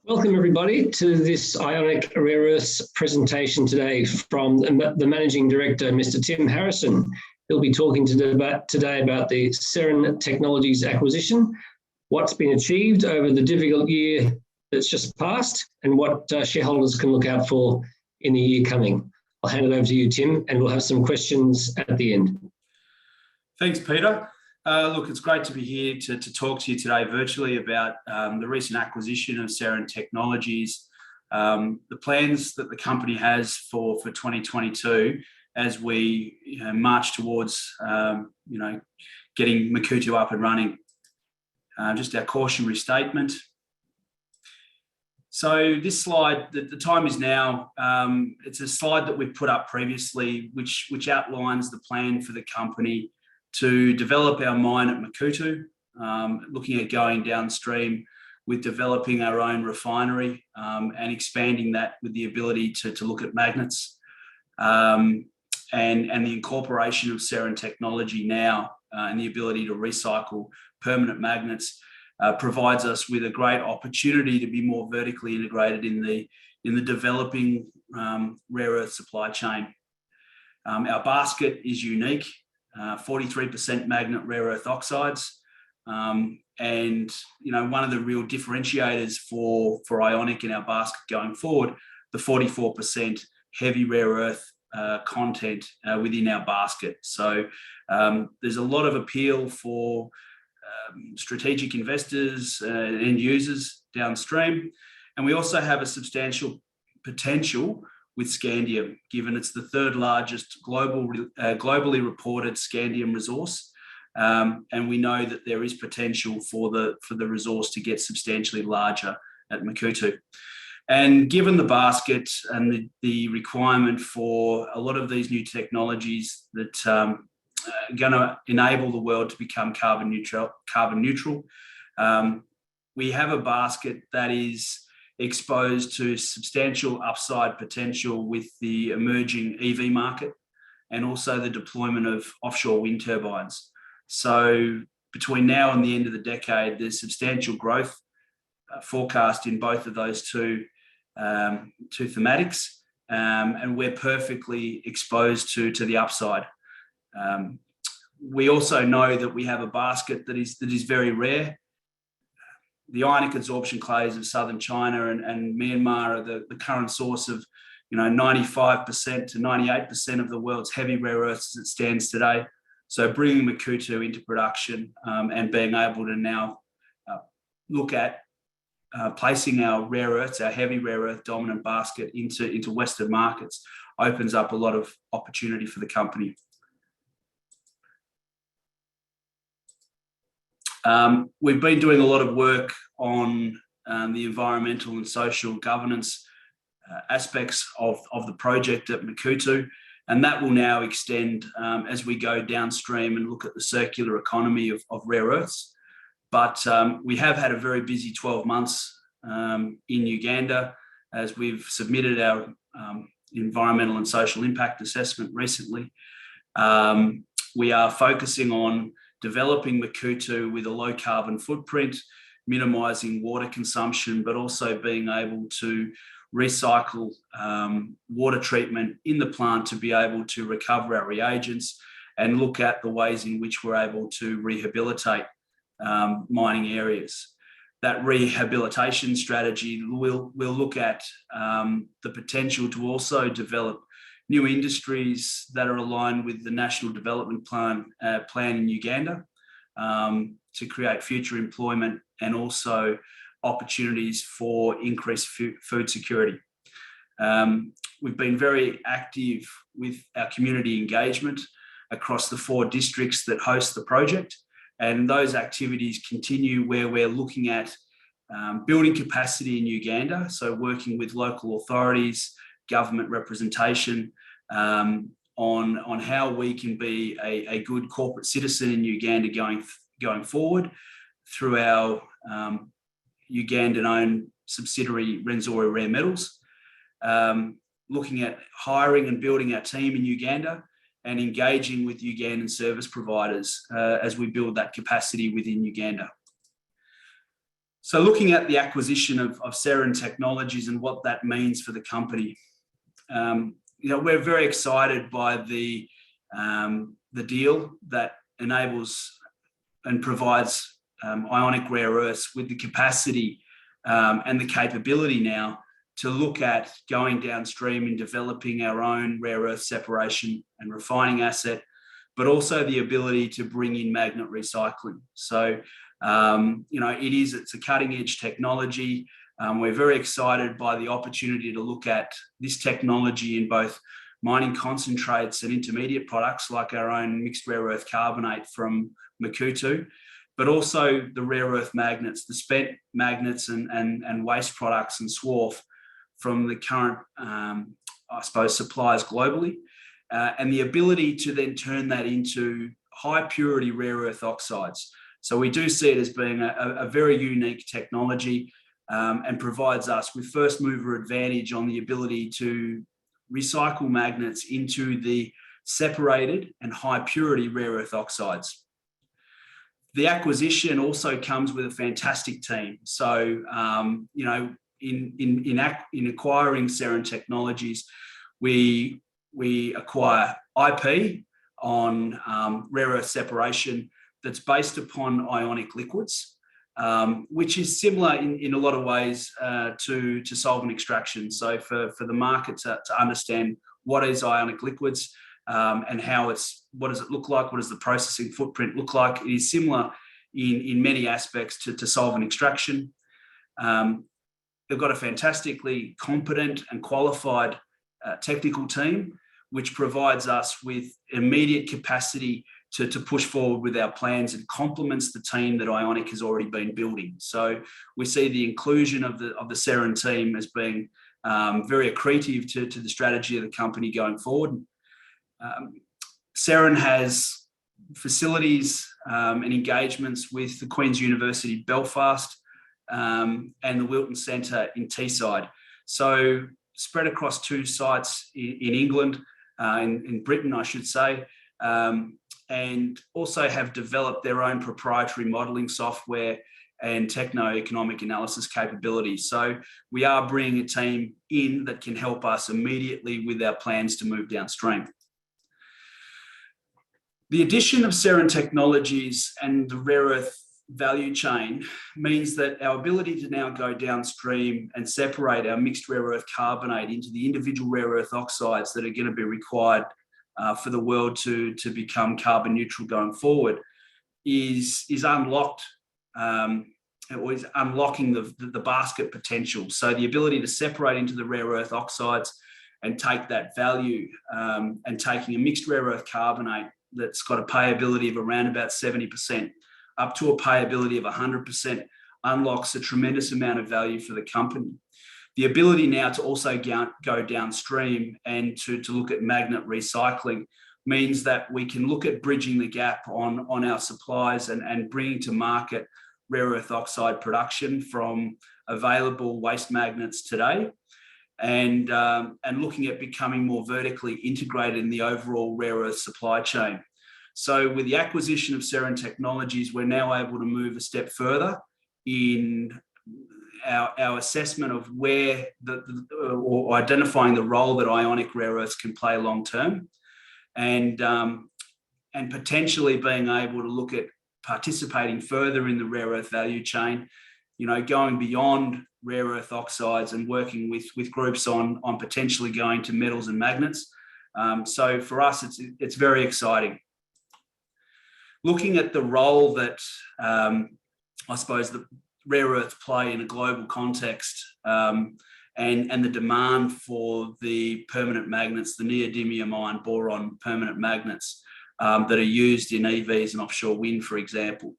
Welcome everybody to this Ionic Rare Earths presentation today from the Managing Director, Mr. Tim Harrison. He'll be talking today about the Seren Technologies acquisition, what's been achieved over the difficult year that's just passed, and what shareholders can look out for in the year coming. I'll hand it over to you, Tim, and we'll have some questions at the end. Thanks, Peter. Look, it's great to be here to talk to you today virtually about the recent acquisition of Seren Technologies, the plans that the company has for 2022 as we march towards getting Makuutu up and running. Just our cautionary statement. So this slide, the time is now. It's a slide that we've put up previously, which outlines the plan for the company to develop our mine at Makuutu, looking at going downstream with developing our own refinery and expanding that with the ability to look at magnets, and the incorporation of Seren Technology now and the ability to recycle permanent magnets provides us with a great opportunity to be more vertically integrated in the developing rare earth supply chain. Our basket is unique. 43% magnet rare earth oxides, and one of the real differentiators for Ionic in our basket going forward, the 44% heavy rare earth content within our basket. So there's a lot of appeal for strategic investors and end users downstream, and we also have a substantial potential with scandium, given it's the third largest globally reported scandium resource, and we know that there is potential for the resource to get substantially larger at Makuutu. And given the basket and the requirement for a lot of these new technologies that are going to enable the world to become carbon neutral, we have a basket that is exposed to substantial upside potential with the emerging EV market and also the deployment of offshore wind turbines. So between now and the end of the decade, there's substantial growth forecast in both of those two thematics, and we're perfectly exposed to the upside. We also know that we have a basket that is very rare. The Ionic adsorption clays of southern China and Myanmar are the current source of 95% to 98% of the world's heavy rare earths as it stands today. So bringing Makuutu into production and being able to now look at placing our rare earths, our heavy rare earth dominant basket into Western markets opens up a lot of opportunity for the company. We've been doing a lot of work on the environmental and social governance aspects of the project at Makuutu, and that will now extend as we go downstream and look at the circular economy of rare earths. But we have had a very busy 12 months in Uganda as we've submitted our environmental and social impact assessment recently. We are focusing on developing Makuutu with a low carbon footprint, minimising water consumption, but also being able to recycle water treatment in the plant to be able to recover our reagents and look at the ways in which we're able to rehabilitate mining areas. That rehabilitation strategy will look at the potential to also develop new industries that are aligned with the National Development Plan in Uganda to create future employment and also opportunities for increased food security. We've been very active with our community engagement across the 4 districts that host the project, and those activities continue where we're looking at building capacity in Uganda, so working with local authorities, government representation on how we can be a good corporate citizen in Uganda going forward through our Ugandan-owned subsidiary Renzori Rare Metals, looking at hiring and building our team in Uganda and engaging with Ugandan service providers as we build that capacity within Uganda. So looking at the acquisition of Seren Technologies and what that means for the company, we're very excited by the deal that enables and provides Ionic Rare Earths with the capacity and the capability now to look at going downstream and developing our own rare earth separation and refining asset, but also the ability to bring in magnet recycling. So, it's a cutting edge technology. We're very excited by the opportunity to look at this technology in both mining concentrates and intermediate products like our own mixed rare earth carbonate from Makuutu, but also the rare earth magnets, the spent magnets and waste products and swarf from the current, suppliers globally, and the ability to then turn that into high purity rare earth oxides. So we do see it as being a very unique technology and provides us with first mover advantage on the ability to recycle magnets into the separated and high purity rare earth oxides. The acquisition also comes with a fantastic team. So, in acquiring Seren Technologies, we acquire IP on rare earth separation that's based upon ionic liquids, which is similar in a lot of ways to solvent extraction. So for the market to understand what is ionic liquids and what does it look like, what does the processing footprint look like, it is similar in many aspects to solvent extraction. They've got a fantastically competent and qualified technical team, which provides us with immediate capacity to push forward with our plans and complements the team that Ionic has already been building. So we see the inclusion of the Seren team as being very accretive to the strategy of the company going forward. Seren has facilities and engagements with the Queen's University Belfast and the Wilton Centre in Teesside. So spread across two sites in England, in Britain, I should say, and also have developed their own proprietary modelling software and techno-economic analysis capabilities. So we are bringing a team in that can help us immediately with our plans to move downstream. The addition of Seren Technologies and the rare earth value chain means that our ability to now go downstream and separate our mixed rare earth carbonate into the individual rare earth oxides that are going to be required for the world to become carbon neutral going forward is unlocked, or is unlocking the basket potential. So the ability to separate into the rare earth oxides and take that value and taking a mixed rare earth carbonate that's got a payability of around about 70% up to a payability of 100% unlocks a tremendous amount of value for the company. The ability now to also go downstream and to look at magnet recycling means that we can look at bridging the gap on our supplies and bringing to market rare earth oxide production from available waste magnets today, and looking at becoming more vertically integrated in the overall rare earth supply chain. So with the acquisition of Seren Technologies, we're now able to move a step further in our assessment of where or identifying the role that ionic rare earths can play long term, and potentially being able to look at participating further in the rare earth value chain, going beyond rare earth oxides and working with groups on potentially going to metals and magnets. So for us, it's very exciting. Looking at the role that I suppose the rare earths play in a global context, and the demand for the permanent magnets, the neodymium ion boron permanent magnets that are used in EVs and offshore wind, for example.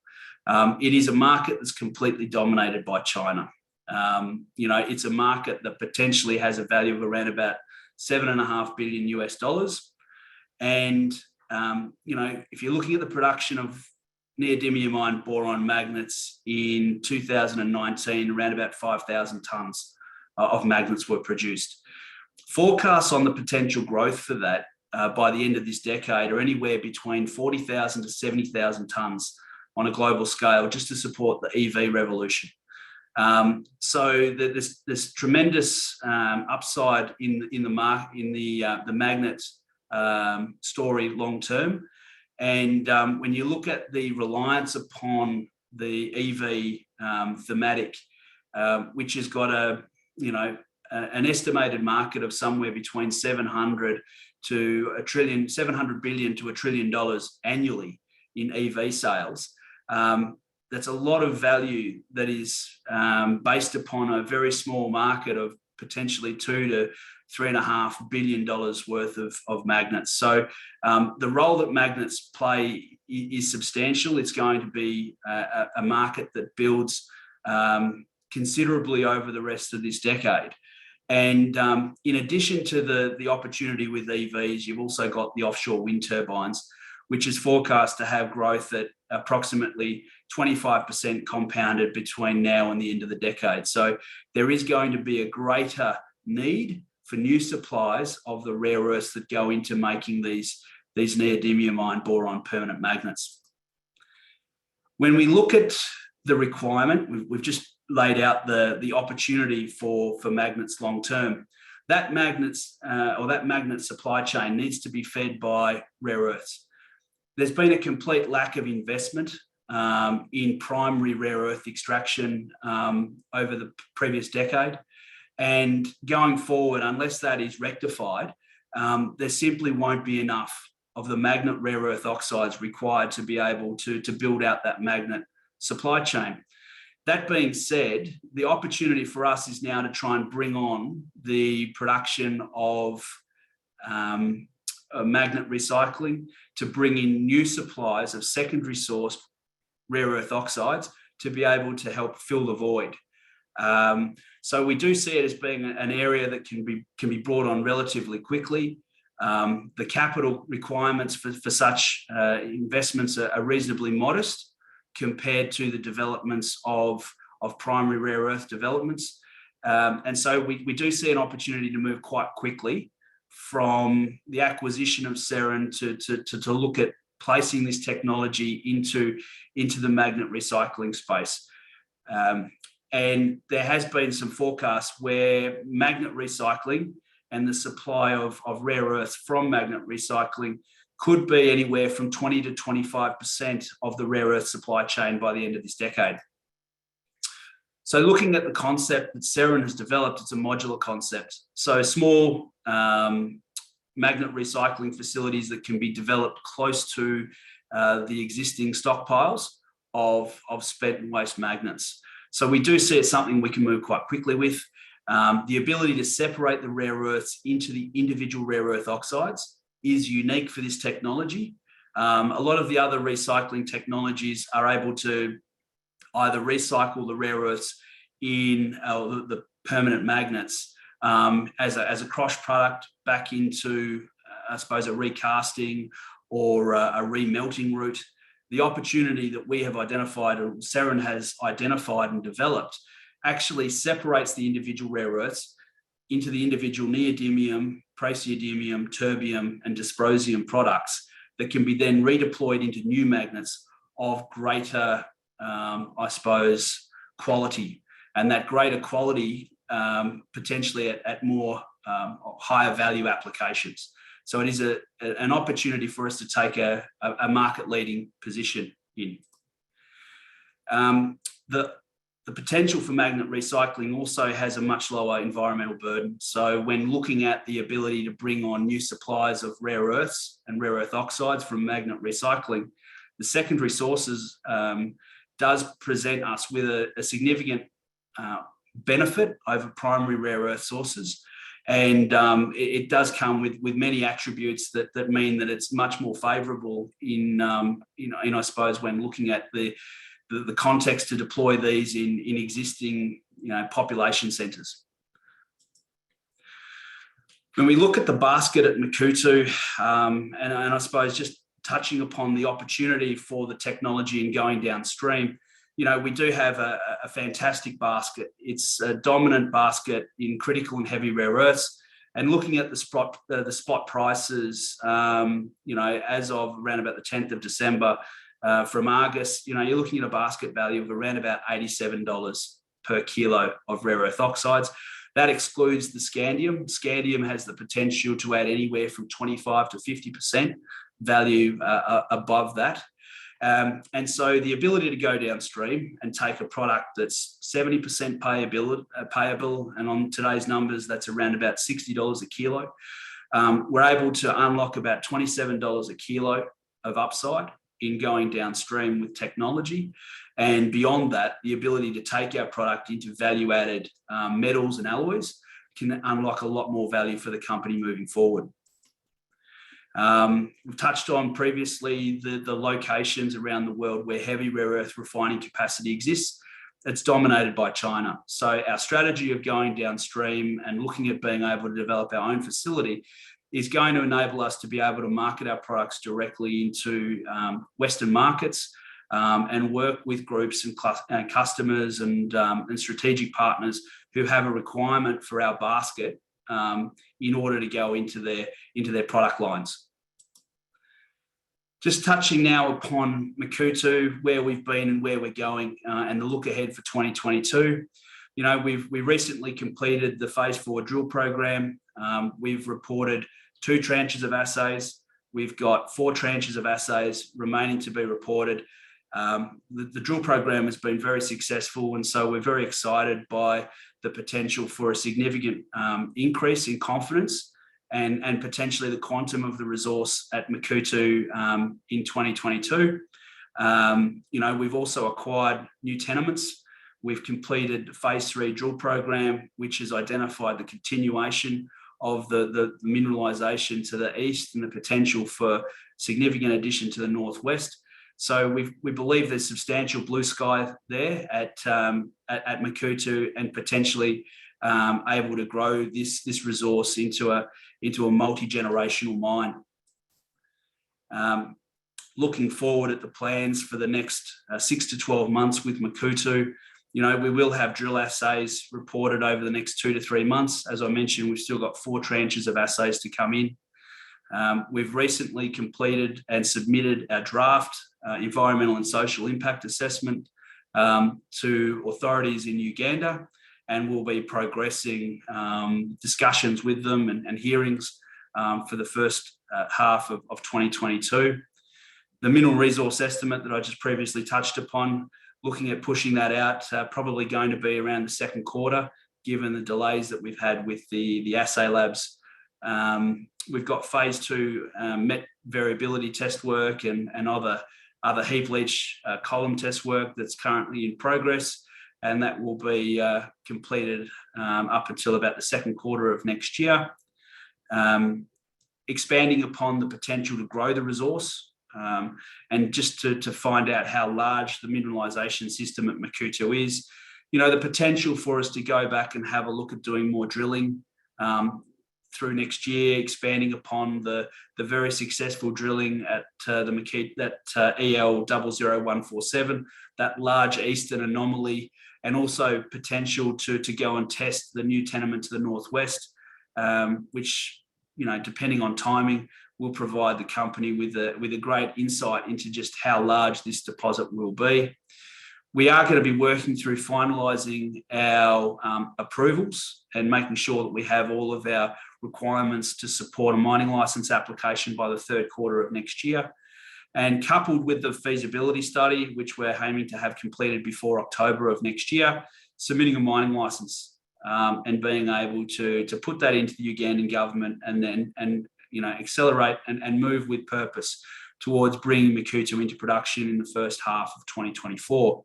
It is a market that's completely dominated by China. It's a market that potentially has a value of around about $7.5 billion US. And if you're looking at the production of neodymium ion boron magnets in 2019, around about 5,000 tonnes of magnets were produced. Forecasts on the potential growth for that by the end of this decade are anywhere between 40,000 to 70,000 tonnes on a global scale, just to support the EV revolution. So there's tremendous upside in the magnet story long term. And when you look at the reliance upon the EV thematic, which has got an estimated market of somewhere between 700 billion to $1 trillion annually in EV sales. That's a lot of value that is based upon a very small market of potentially $2 to $3.5 billion worth of magnets. So the role that magnets play is substantial. It's going to be a market that builds considerably over the rest of this decade. And in addition to the opportunity with EVs, you've also got the offshore wind turbines, which is forecast to have growth at approximately 25% compounded between now and the end of the decade. So there is going to be a greater need for new supplies of the rare earths that go into making these neodymium iron boron permanent magnets. When we look at the requirement, we've just laid out the opportunity for magnets long term. That magnet supply chain needs to be fed by rare earths. There's been a complete lack of investment in primary rare earth extraction over the previous decade. And going forward, unless that is rectified, there simply won't be enough of the magnet rare earth oxides required to be able to build out that magnet supply chain. That being said, the opportunity for us is now to try and bring on the production of magnet recycling, to bring in new supplies of secondary source rare earth oxides to be able to help fill the void. So we do see it as being an area that can be brought on relatively quickly. The capital requirements for such investments are reasonably modest compared to the developments of primary rare earth developments. And so we do see an opportunity to move quite quickly from the acquisition of Seren to look at placing this technology into the magnet recycling space. And there has been some forecasts where magnet recycling and the supply of rare earths from magnet recycling could be anywhere from 20 to 25% of the rare earth supply chain by the end of this decade. So looking at the concept that Seren has developed, it's a modular concept. So small magnet recycling facilities that can be developed close to the existing stockpiles of spent and waste magnets. So we do see it something we can move quite quickly with. The ability to separate the rare earths into the individual rare earth oxides is unique for this technology. A lot of the other recycling technologies are able to either recycle the rare earths in the permanent magnets as a cross product back into, I suppose, a recasting or a remelting route. The opportunity that we have identified, or Seren has identified and developed, actually separates the individual rare earths into the individual neodymium, praseodymium, terbium, and dysprosium products that can be then redeployed into new magnets of greater, I suppose, quality. And that greater quality potentially at more higher value applications. So it is an opportunity for us to take a market-leading position in. The potential for magnet recycling also has a much lower environmental burden. So when looking at the ability to bring on new supplies of rare earths and rare earth oxides from magnet recycling, the secondary sources does present us with a significant benefit over primary rare earth sources. And it does come with many attributes that mean that it's much more favourable in I suppose, when looking at the context to deploy these in existing population centres. When we look at the basket at Makuutu, and I suppose just touching upon the opportunity for the technology and going downstream, we do have a fantastic basket. It's a dominant basket in critical and heavy rare earths. And looking at the spot prices, as of around about the 10th of December from Argus, you're looking at a basket value of around about $87 per kilo of rare earth oxides. That excludes the scandium. Scandium has the potential to add anywhere from 25 to 50% value above that. And so the ability to go downstream and take a product that's 70% payable, and on today's numbers, that's around about $60 a kilo. We're able to unlock about $27 a kilo of upside in going downstream with technology. And beyond that, the ability to take our product into value-added metals and alloys can unlock a lot more value for the company moving forward. We've touched on previously the locations around the world where heavy rare earth refining capacity exists. It's dominated by China. So our strategy of going downstream and looking at being able to develop our own facility is going to enable us to be able to market our products directly into Western markets, and work with groups and customers and strategic partners who have a requirement for our basket in order to go into their product lines. Just touching now upon Makuutu, where we've been and where we're going, and the look ahead for 2022. You know, we recently completed the phase 4 drill program. We've reported 2 tranches of assays. We've got 4 tranches of assays remaining to be reported. The drill program has been very successful, and so we're very excited by the potential for a significant increase in confidence and potentially the quantum of the resource at Makuutu in 2022. You know, we've also acquired new tenements. We've completed the phase 3 drill program, which has identified the continuation of the mineralisation to the east and the potential for significant addition to the northwest. So we believe there's substantial blue sky there at Makuutu, and potentially able to grow this resource into a multi-generational mine. Looking forward at the plans for the next 6 to 12 months with Makuutu, you know, we will have drill assays reported over the next 2 to 3 months. As I mentioned, we've still got 4 tranches of assays to come in. We've recently completed and submitted our draft environmental and social impact assessment to authorities in Uganda, and we'll be progressing discussions with them and hearings for the first half of 2022. The mineral resource estimate that I just previously touched upon, looking at pushing that out, probably going to be around the second quarter, given the delays that we've had with the assay labs. We've got phase 2 met variability test work and other heap leach column test work that's currently in progress, and that will be completed up until about the second quarter of next year. Expanding upon the potential to grow the resource, and just to find out how large the mineralisation system at Makuutu is. You know, the potential for us to go back and have a look at doing more drilling through next year, expanding upon the very successful drilling at the Makuutu, that EL 00147, that large eastern anomaly, and also potential to go and test the new tenement to the northwest, which, you know, depending on timing, will provide the company with a great insight into just how large this deposit will be. We are going to be working through finalising our approvals and making sure that we have all of our requirements to support a mining licence application by the third quarter of next year. And coupled with the feasibility study, which we're aiming to have completed before October of next year, submitting a mining licence and being able to put that into the Ugandan government and you know, accelerate and move with purpose towards bringing Makuutu into production in the first half of 2024.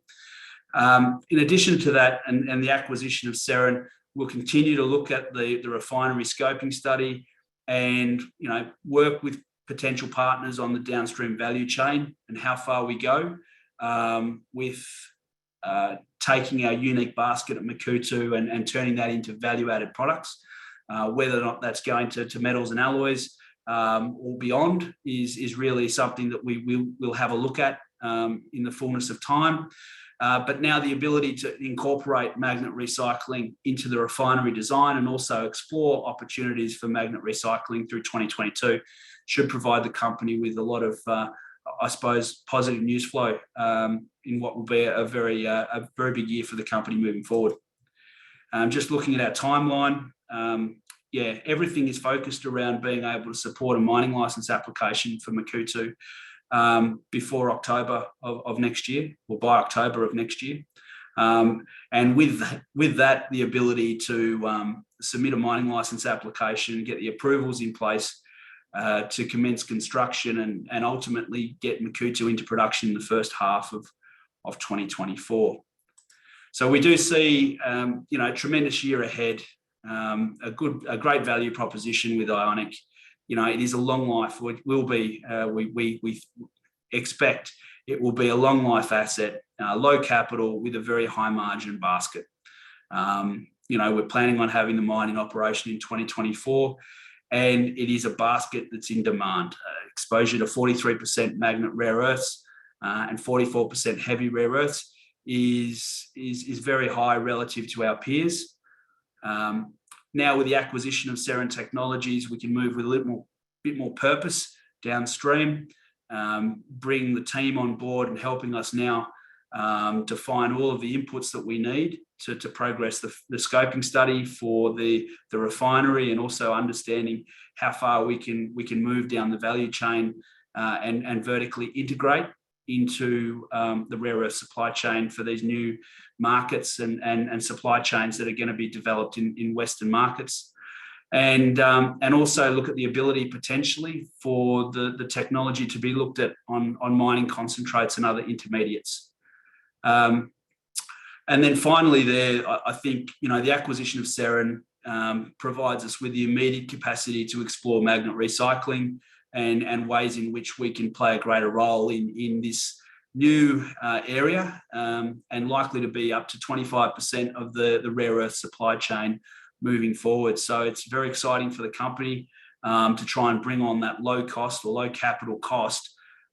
In addition to that, and the acquisition of Seren, we'll continue to look at the refinery scoping study and, you know, work with potential partners on the downstream value chain and how far we go with taking our unique basket at Makuutu and turning that into value-added products. Whether or not that's going to metals and alloys or beyond is really something that we'll have a look at in the fullness of time. But now the ability to incorporate magnet recycling into the refinery design and also explore opportunities for magnet recycling through 2022 should provide the company with a lot of, I suppose, positive news flow in what will be a very big year for the company moving forward. Just looking at our timeline, everything is focused around being able to support a mining license application for Makuutu before October of next year, or by October of next year. And with that, the ability to submit a mining license application, get the approvals in place to commence construction and ultimately get Makuutu into production in the first half of 2024. So we do see, a tremendous year ahead, a great value proposition with Ionic. It is a long life. We expect it will be a long life asset, low capital with a very high margin basket. We're planning on having the mine in operation in 2024, and it is a basket that's in demand. Exposure to 43% magnet rare earths and 44% heavy rare earths is very high relative to our peers. Now with the acquisition of Seren Technologies, we can move with a bit more purpose downstream, bring the team on board and helping us now define all of the inputs that we need to progress the scoping study for the refinery, and also understanding how far we can move down the value chain and vertically integrate into the rare earth supply chain for these new markets and supply chains that are going to be developed in Western markets. And also look at the ability potentially for the technology to be looked at on mining concentrates and other intermediates. And then finally I think, the acquisition of Seren provides us with the immediate capacity to explore magnet recycling and ways in which we can play a greater role in this new area, and likely to be up to 25% of the rare earth supply chain moving forward. So it's very exciting for the company to try and bring on that low cost or low capital cost,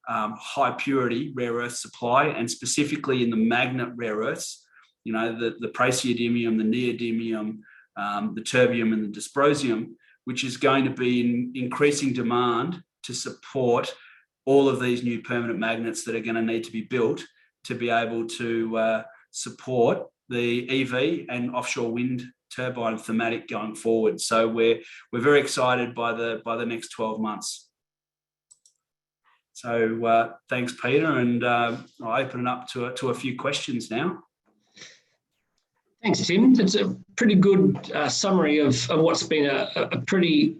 high purity rare earth supply, and specifically in the magnet rare earths, the praseodymium, the neodymium, the terbium and the dysprosium, which is going to be in increasing demand to support all of these new permanent magnets that are going to need to be built to be able to support the EV and offshore wind turbine thematic going forward. So we're very excited by the next 12 months. So thanks, Peter, and I'll open it up to a few questions now. Thanks, Tim. That's a pretty good summary of what's been a pretty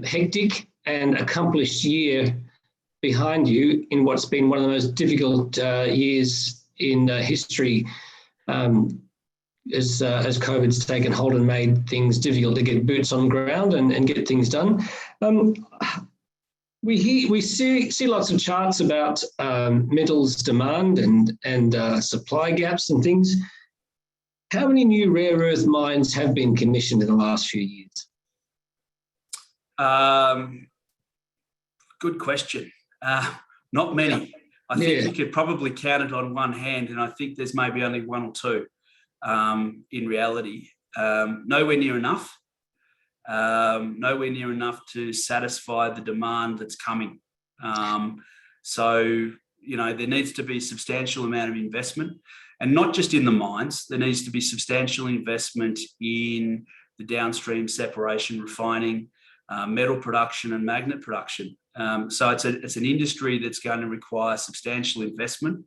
hectic and accomplished year behind you in what's been one of the most difficult years in history, as COVID's taken hold and made things difficult to get boots on ground and get things done. We see lots of charts about metals demand and supply gaps and things. How many new rare earth mines have been commissioned in the last few years? Good question. Not many. I think you could probably count it on one hand, and I think there's maybe only one or two in reality. Nowhere near enough. Nowhere near enough to satisfy the demand that's coming. So, there needs to be a substantial amount of investment, and not just in the mines. There needs to be substantial investment in the downstream separation, refining, metal production and magnet production. So it's an industry that's going to require substantial investment.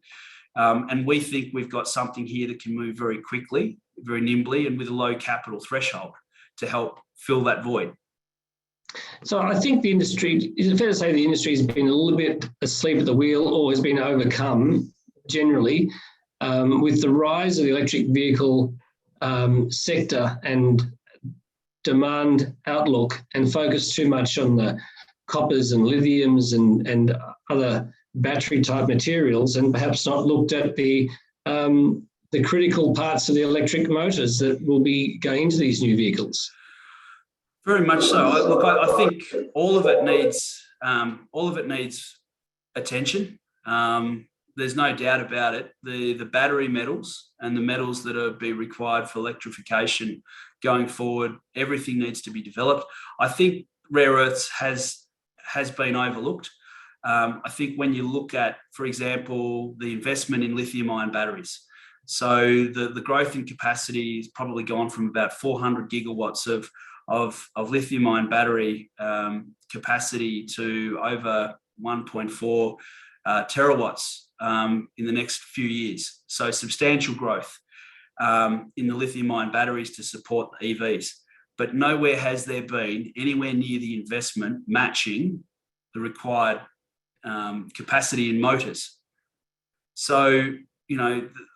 And we think we've got something here that can move very quickly, very nimbly, and with a low capital threshold to help fill that void. So I think the industry, is it fair to say the industry has been a little bit asleep at the wheel, or has been overcome generally with the rise of the electric vehicle sector and demand outlook, and focused too much on the coppers and lithiums and other battery type materials, and perhaps not looked at the critical parts of the electric motors that will be going into these new vehicles. Very much so. I think all of it needs attention. There's no doubt about it. The battery metals and the metals that are be required for electrification going forward, everything needs to be developed. I think rare earths has been overlooked. I think when you look at, for example, the investment in lithium-ion batteries, so the growth in capacity has probably gone from about 400 gigawatts of lithium-ion battery capacity to over 1.4 terawatts in the next few years. So substantial growth in the lithium-ion batteries to support the EVs. But nowhere has there been anywhere near the investment matching the required capacity in motors. So,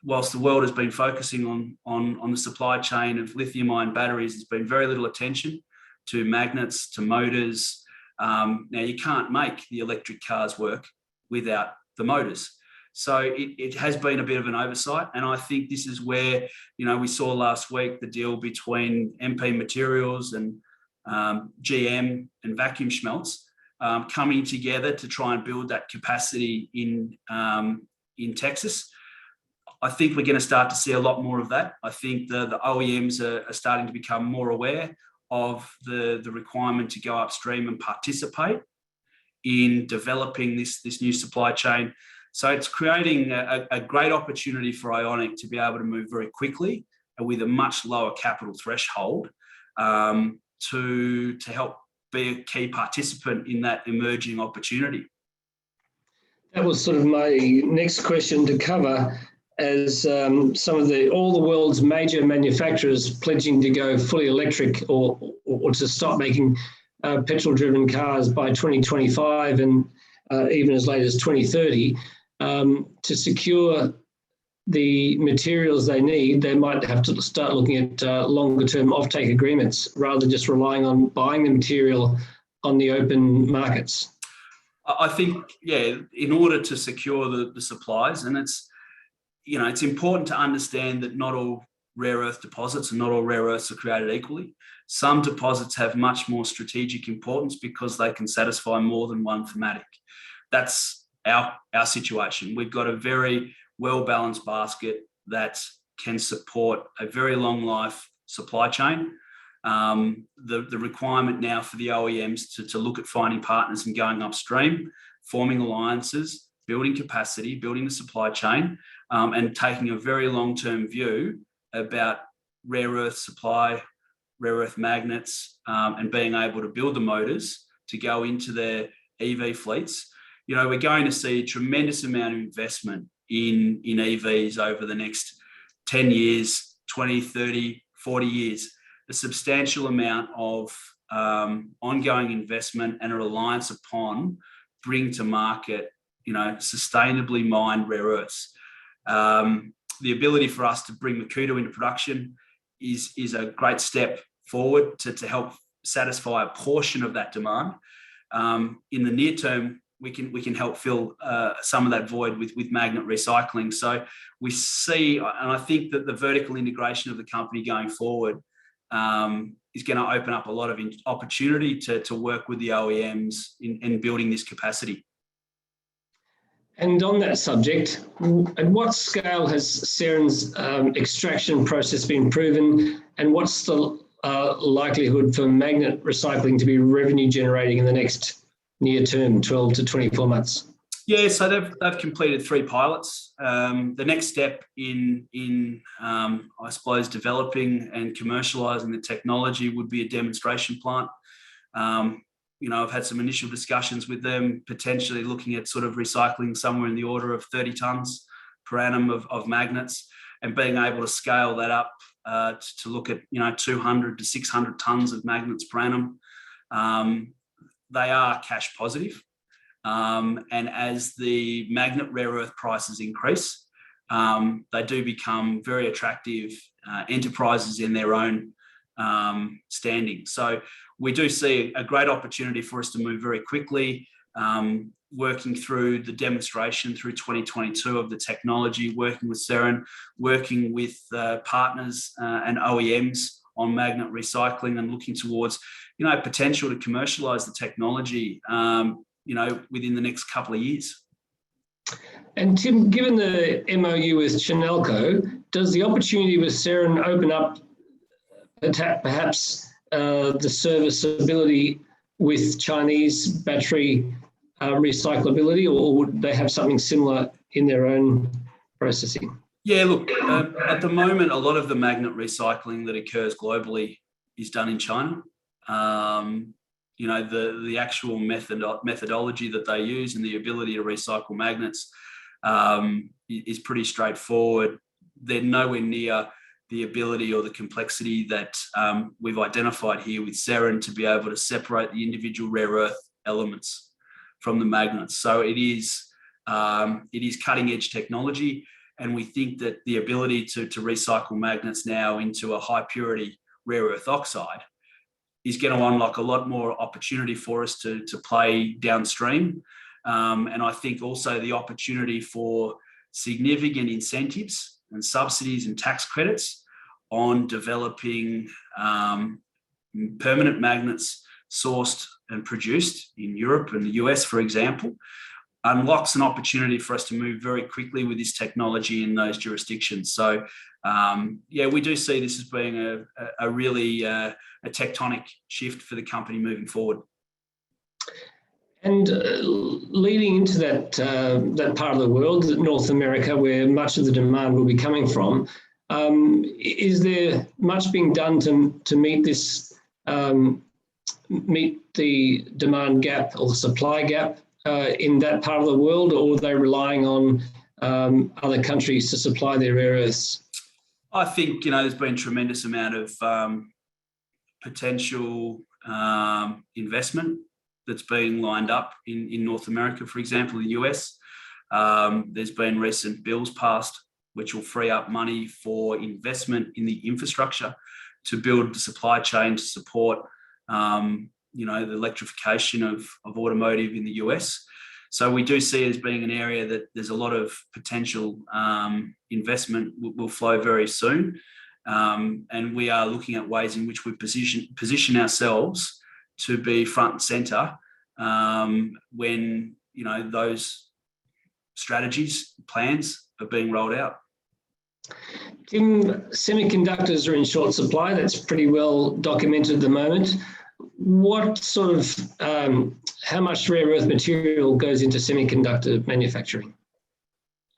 whilst the world has been focusing on the supply chain of lithium-ion batteries, there's been very little attention to magnets, to motors. Now, you can't make the electric cars work without the motors. So it has been a bit of an oversight. And I think this is where, we saw last week the deal between MP Materials and GM and Vacuum Schmelz coming together to try and build that capacity in Texas. I think we're going to start to see a lot more of that. I think the OEMs are starting to become more aware of the requirement to go upstream and participate in developing this new supply chain. So it's creating a great opportunity for Ionic to be able to move very quickly and with a much lower capital threshold to help be a key participant in that emerging opportunity. That was sort of my next question to cover, as all the world's major manufacturers pledging to go fully electric or to stop making petrol-driven cars by 2025 and even as late as 2030. To secure the materials they need, they might have to start looking at longer-term offtake agreements rather than just relying on buying the material on the open markets. I think, in order to secure the supplies, and it's important to understand that not all rare earth deposits and not all rare earths are created equally. Some deposits have much more strategic importance because they can satisfy more than one thematic. That's our situation. We've got a very well-balanced basket that can support a very long life supply chain. The requirement now for the OEMs to look at finding partners and going upstream, forming alliances, building capacity, building the supply chain, and taking a very long-term view about rare earth supply, rare earth magnets, and being able to build the motors to go into their EV fleets. We're going to see a tremendous amount of investment in EVs over the next 10 years, 20, 30, 40 years. A substantial amount of ongoing investment and a reliance upon bring to market, sustainably mined rare earths. The ability for us to bring Makuutu into production is a great step forward to help satisfy a portion of that demand. In the near term, we can help fill some of that void with magnet recycling. So we see, and I think that the vertical integration of the company going forward is going to open up a lot of opportunity to work with the OEMs in building this capacity. And on that subject, at what scale has Seren's extraction process been proven, and what's the likelihood for magnet recycling to be revenue generating in the next near term, 12 to 24 months? Yeah, so they've completed 3 pilots. The next step in I suppose developing and commercialising the technology would be a demonstration plant. I've had some initial discussions with them, potentially looking at sort of recycling somewhere in the order of 30 tonnes per annum of magnets, and being able to scale that up to look at 200 to 600 tonnes of magnets per annum. They are cash positive. And as the magnet rare earth prices increase, they do become very attractive enterprises in their own standing. So we do see a great opportunity for us to move very quickly, working through the demonstration through 2022 of the technology, working with Seren, working with partners and OEMs on magnet recycling, and looking towards potential to commercialize the technology within the next couple of years. And Tim, given the MOU with Chinalco, does the opportunity with Seren open up perhaps the serviceability with Chinese battery recyclability, or would they have something similar in their own processing? Yeah, look, at the moment, a lot of the magnet recycling that occurs globally is done in China. The actual methodology that they use and the ability to recycle magnets is pretty straightforward. They're nowhere near the ability or the complexity that we've identified here with Seren to be able to separate the individual rare earth elements from the magnets. So it is cutting edge technology. And we think that the ability to recycle magnets now into a high purity rare earth oxide is going to unlock a lot more opportunity for us to play downstream. And I think also the opportunity for significant incentives and subsidies and tax credits on developing permanent magnets sourced and produced in Europe and the US, for example, unlocks an opportunity for us to move very quickly with this technology in those jurisdictions. So, we do see this as being a really a tectonic shift for the company moving forward. And leading into that part of the world, North America, where much of the demand will be coming from, is there much being done to meet this, meet the demand gap or the supply gap in that part of the world, or are they relying on other countries to supply their rare earths? I think, there's been a tremendous amount of potential investment that's being lined up in North America, for example, the US. There's been recent bills passed which will free up money for investment in the infrastructure to build the supply chain to support the electrification of automotive in the US. So we do see it as being an area that there's a lot of potential investment will flow very soon. And we are looking at ways in which we position ourselves to be front and center when those strategies, plans are being rolled out. Tim, semiconductors are in short supply. That's pretty well documented at the moment. What sort of, how much rare earth material goes into semiconductor manufacturing?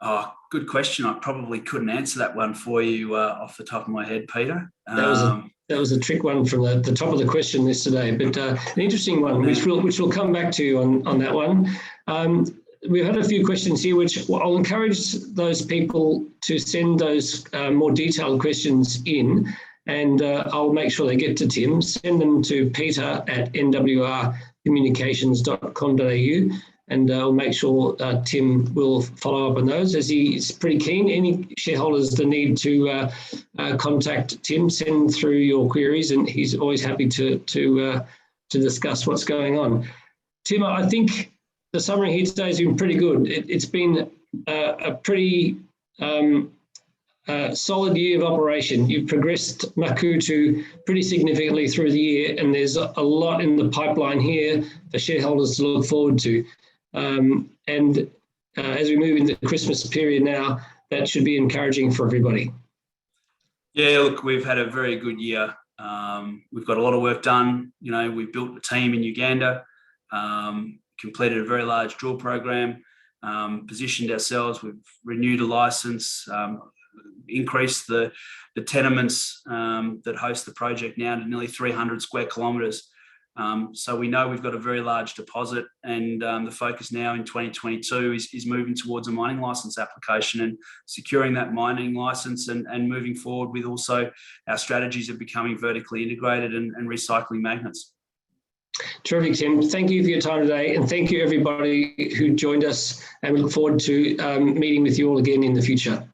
Oh, good question. I probably couldn't answer that one for you off the top of my head, Peter. That was a trick one from the top of the question list today, but an interesting one, which we'll come back to on that one. We've had a few questions here, which I'll encourage those people to send those more detailed questions in, and I'll make sure they get to Tim. Send them to peter@nwrcommunications.com.au, and I'll make sure Tim will follow up on those, as he's pretty keen. Any shareholders that need to contact Tim, send through your queries, and he's always happy to discuss what's going on. Tim, I think the summary here today has been pretty good. It's been a pretty solid year of operation. You've progressed Makuutu pretty significantly through the year, and there's a lot in the pipeline here for shareholders to look forward to. As we move into the Christmas period now, that should be encouraging for everybody. Yeah, look, we've had a very good year. We've got a lot of work done. We've built the team in Uganda, completed a very large drill program, positioned ourselves. We've renewed a license, increased the tenements that host the project now to nearly 300 square kilometres. So we know we've got a very large deposit, and the focus now in 2022 is moving towards a mining license application and securing that mining license and moving forward with also our strategies of becoming vertically integrated and recycling magnets. Terrific, Tim. Thank you for your time today, and thank you everybody who joined us, and we look forward to meeting with you all again in the future.